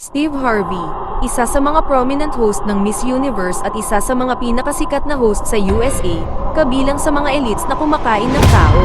Steve Harvey, isa sa mga prominent host ng Miss Universe at isa sa mga pinakasikat na host sa USA, kabilang sa mga elites na kumakain ng tao.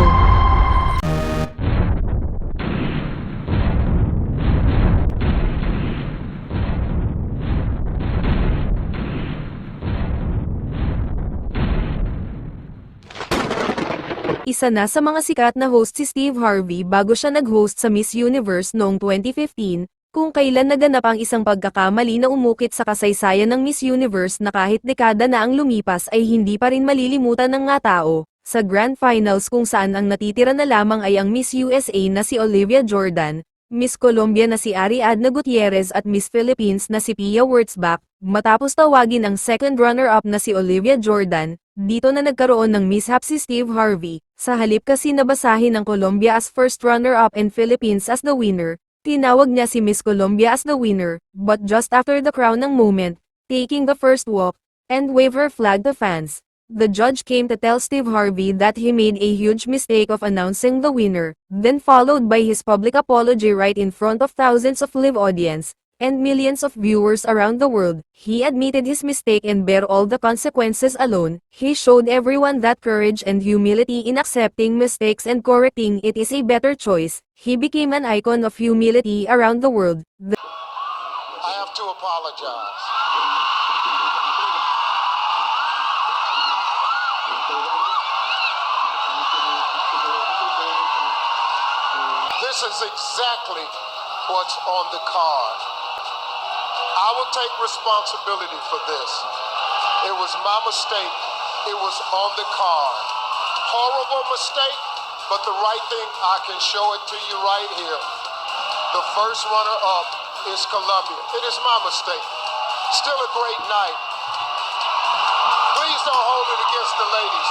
Isa na sa mga sikat na host si Steve Harvey bago siya nag-host sa Miss Universe noong 2015, kung kailan naganap ang isang pagkakamali na umukit sa kasaysayan ng Miss Universe na kahit dekada na ang lumipas ay hindi pa rin malilimutan ng mga tao. Sa Grand Finals kung saan ang natitira na lamang ay ang Miss USA na si Olivia Jordan, Miss Colombia na si Ariadna Gutierrez at Miss Philippines na si Pia Wurtzbach, matapos tawagin ang second runner-up na si Olivia Jordan, dito na nagkaroon ng mishap si Steve Harvey. Sa halip kasi nabasahin ng Colombia as first runner-up and Philippines as the winner, tinawag niya si Miss Colombia as the winner, but just after the crowning moment, taking the first walk, and wave her flag to fans, the judge came to tell Steve Harvey that he made a huge mistake of announcing the winner, then followed by his public apology right in front of thousands of live audience, and millions of viewers around the world. He admitted his mistake and bear all the consequences alone. He showed everyone that courage and humility in accepting mistakes and correcting it is a better choice. He became an icon of humility around the world. I have to apologize. This is exactly what's on the card. I will take responsibility for this. It was my mistake. It was on the card. Horrible mistake, but the right thing, I can show it to you right here. The first runner-up is Colombia. It is my mistake. Still a great night. Please don't hold it against the ladies.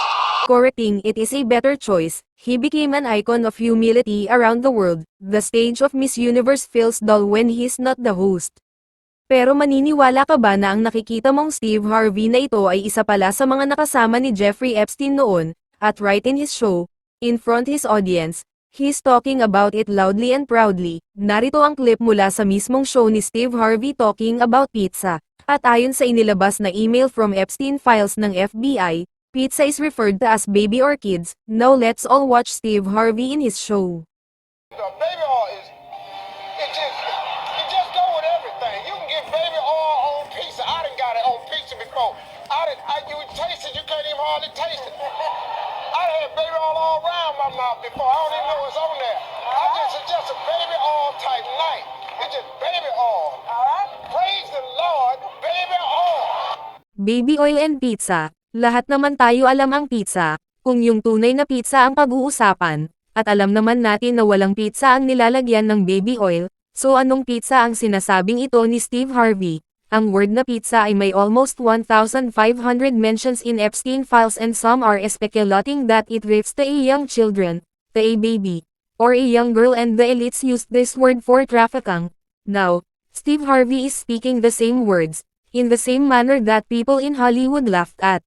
Correcting it is a better choice. He became an icon of humility around the world. The stage of Miss Universe feels dull when he's not the host. Pero maniniwala ka ba na ang nakikita mong Steve Harvey na ito ay isa pala sa mga nakasama ni Jeffrey Epstein noon, at right in his show, in front his audience, he's talking about it loudly and proudly. Narito ang clip mula sa mismong show ni Steve Harvey talking about pizza. At ayon sa inilabas na email from Epstein files ng FBI, pizza is referred to as baby or kids. Now let's all watch Steve Harvey in his show. The baby oil is, it just go with everything. You can get baby oil on pizza. I done got it on pizza before. You taste it, you can't even hardly taste it. I done had baby oil all around my mouth before. I don't even know what's on there. It's just a baby oil type night. It's just baby oil. Praise the Lord, baby oil. Baby oil and pizza. Lahat naman tayo alam ang pizza, kung yung tunay na pizza ang pag-uusapan, at alam naman natin na walang pizza ang nilalagyan ng baby oil, so anong pizza ang sinasabing ito ni Steve Harvey? Ang word na pizza ay may almost 1,500 mentions in Epstein files and some are speculating that it refers to a young children, to a baby, or a young girl and the elites used this word for trafficking. Now, Steve Harvey is speaking the same words, in the same manner that people in Hollywood laughed at.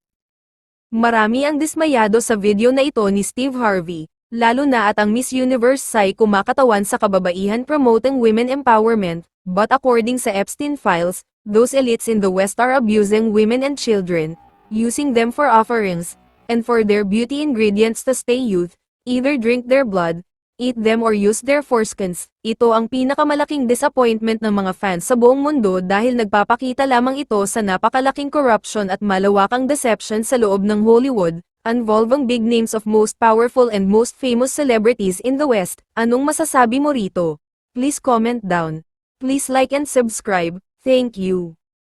Marami ang dismayado sa video na ito ni Steve Harvey, lalo na at ang Miss Universe ay kumakatawan sa kababaihan promoting women empowerment, but according sa Epstein files, those elites in the West are abusing women and children, using them for offerings, and for their beauty ingredients to stay youth, either drink their blood, eat them or use their foreskins. Ito ang pinakamalaking disappointment ng mga fans sa buong mundo dahil nagpapakita lamang ito sa napakalaking corruption at malawakang deception sa loob ng Hollywood, involving big names of most powerful and most famous celebrities in the West. Anong masasabi mo rito? Please comment down. Please like and subscribe. Thank you.